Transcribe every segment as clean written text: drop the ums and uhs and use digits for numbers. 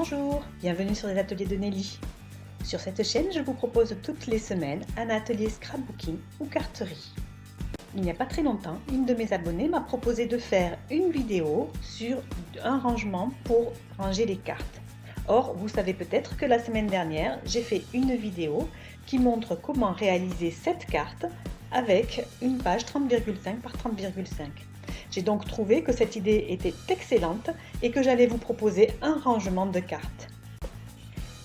Bonjour, bienvenue sur les ateliers de Nelly. Sur cette chaîne, je vous propose toutes les semaines un atelier scrapbooking ou carterie. Il n'y a pas très longtemps, une de mes abonnées m'a proposé de faire une vidéo sur un rangement pour ranger les cartes. Or, vous savez peut-être que la semaine dernière, j'ai fait une vidéo qui montre comment réaliser cette carte avec une page 30,5 par 30,5. J'ai donc trouvé que cette idée était excellente et que j'allais vous proposer un rangement de cartes.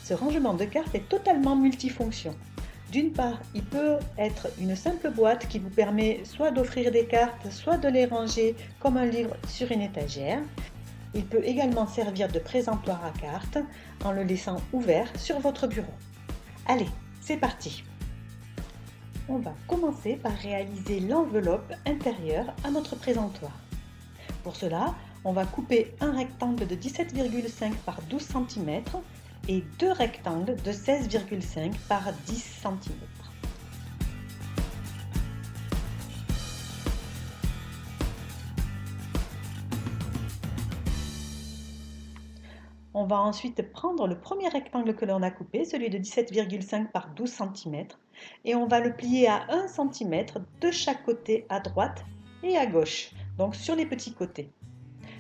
Ce rangement de cartes est totalement multifonction. D'une part, il peut être une simple boîte qui vous permet soit d'offrir des cartes, soit de les ranger comme un livre sur une étagère. Il peut également servir de présentoir à cartes en le laissant ouvert sur votre bureau. Allez, c'est parti! On va commencer par réaliser l'enveloppe intérieure à notre présentoir. Pour cela, on va couper un rectangle de 17,5 par 12 cm et deux rectangles de 16,5 par 10 cm. On va ensuite prendre le premier rectangle que l'on a coupé, celui de 17,5 par 12 cm, et on va le plier à 1 cm de chaque côté à droite et à gauche, donc sur les petits côtés.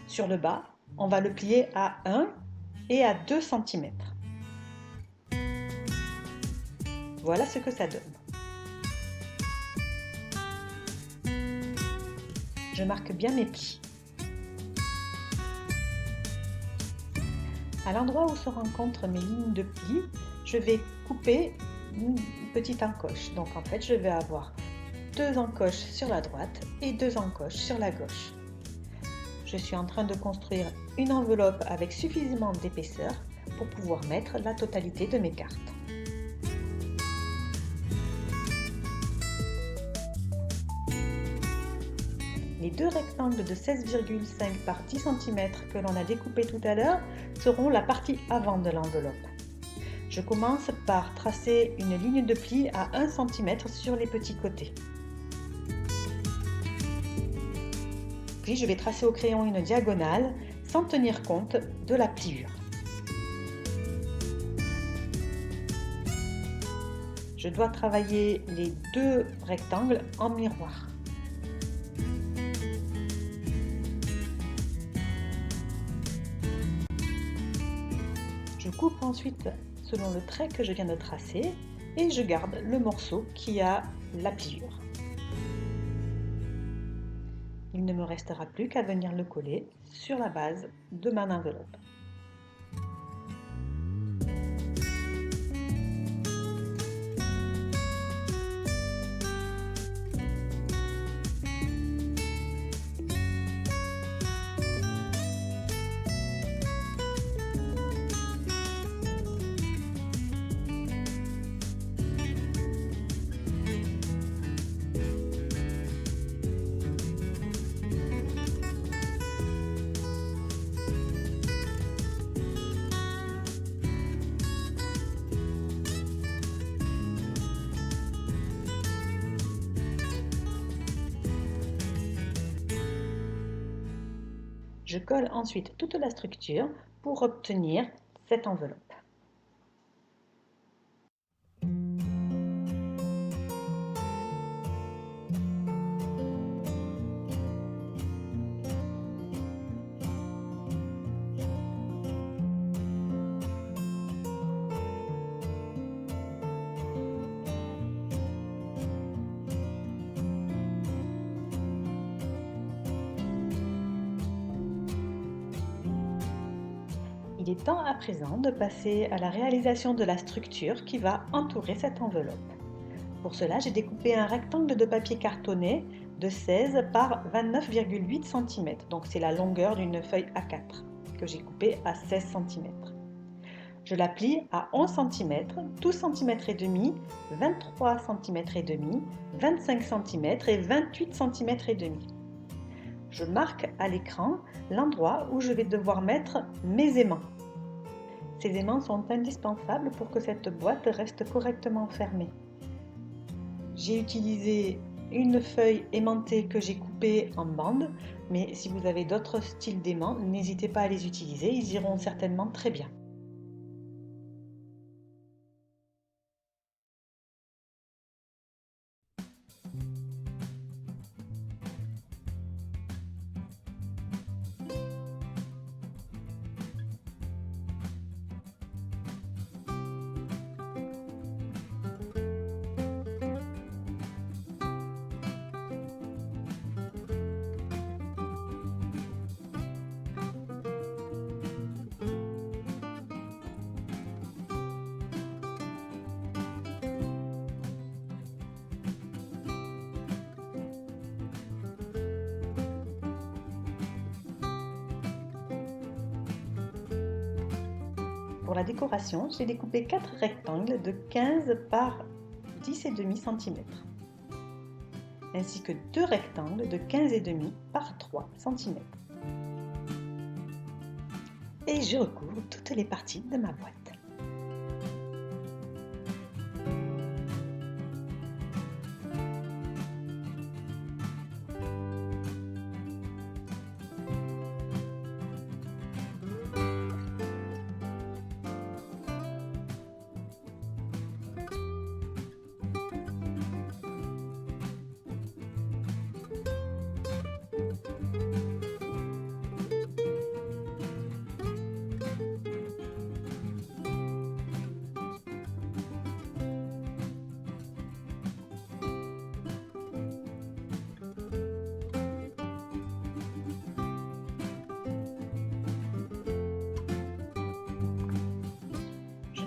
Sur le bas, on va le plier à 1 et à 2 cm. Voilà ce que ça donne. Je marque bien mes plis. À l'endroit où se rencontrent mes lignes de plis, je vais couper une petite encoche. Donc en fait, je vais avoir deux encoches sur la droite et deux encoches sur la gauche. Je suis en train de construire une enveloppe avec suffisamment d'épaisseur pour pouvoir mettre la totalité de mes cartes. Les deux rectangles de 16,5 par 10 cm que l'on a découpés tout à l'heure seront la partie avant de l'enveloppe. Je commence par tracer une ligne de pli à 1 cm sur les petits côtés. Puis je vais tracer au crayon une diagonale sans tenir compte de la pliure. Je dois travailler les deux rectangles en miroir. Je coupe ensuite selon le trait que je viens de tracer et je garde le morceau qui a la pliure. Il ne me restera plus qu'à venir le coller sur la base de ma enveloppe. Je colle ensuite toute la structure pour obtenir cette enveloppe. Il est temps à présent de passer à la réalisation de la structure qui va entourer cette enveloppe. Pour cela, j'ai découpé un rectangle de papier cartonné de 16 par 29,8 cm. Donc c'est la longueur d'une feuille A4 que j'ai coupée à 16 cm. Je la plie à 11 cm, 12 cm et demi, 23 cm et demi, 25 cm et 28 cm et demi. Je marque à l'écran l'endroit où je vais devoir mettre mes aimants. Ces aimants sont indispensables pour que cette boîte reste correctement fermée. J'ai utilisé une feuille aimantée que j'ai coupée en bandes, mais si vous avez d'autres styles d'aimants, n'hésitez pas à les utiliser, ils iront certainement très bien. Pour la décoration, j'ai découpé 4 rectangles de 15 par 10,5 cm, ainsi que 2 rectangles de 15,5 par 3 cm. Et je recouvre toutes les parties de ma boîte.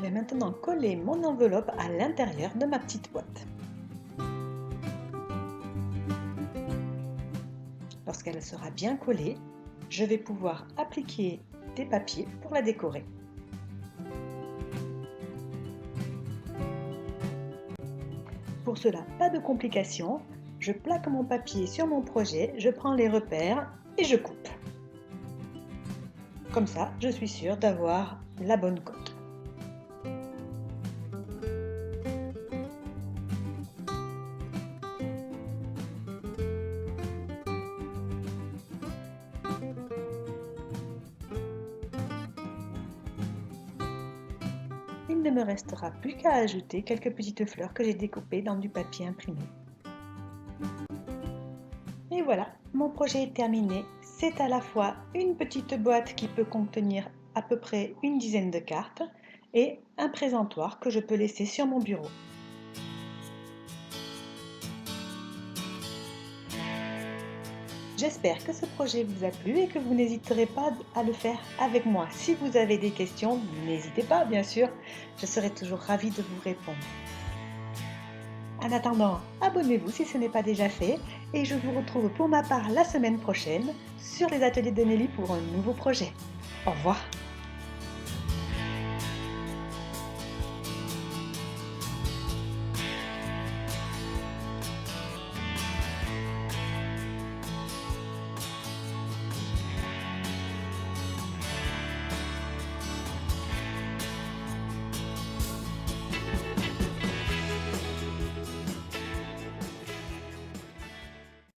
Je vais maintenant coller mon enveloppe à l'intérieur de ma petite boîte. Lorsqu'elle sera bien collée, je vais pouvoir appliquer des papiers pour la décorer. Pour cela, pas de complications, je plaque mon papier sur mon projet, je prends les repères et je coupe. Comme ça, je suis sûre d'avoir la bonne cote. Il ne me restera plus qu'à ajouter quelques petites fleurs que j'ai découpées dans du papier imprimé. Et voilà, mon projet est terminé. C'est à la fois une petite boîte qui peut contenir à peu près une dizaine de cartes et un présentoir que je peux laisser sur mon bureau. J'espère que ce projet vous a plu et que vous n'hésiterez pas à le faire avec moi. Si vous avez des questions, n'hésitez pas, bien sûr, je serai toujours ravie de vous répondre. En attendant, abonnez-vous si ce n'est pas déjà fait et je vous retrouve pour ma part la semaine prochaine sur les ateliers de Nelly pour un nouveau projet. Au revoir.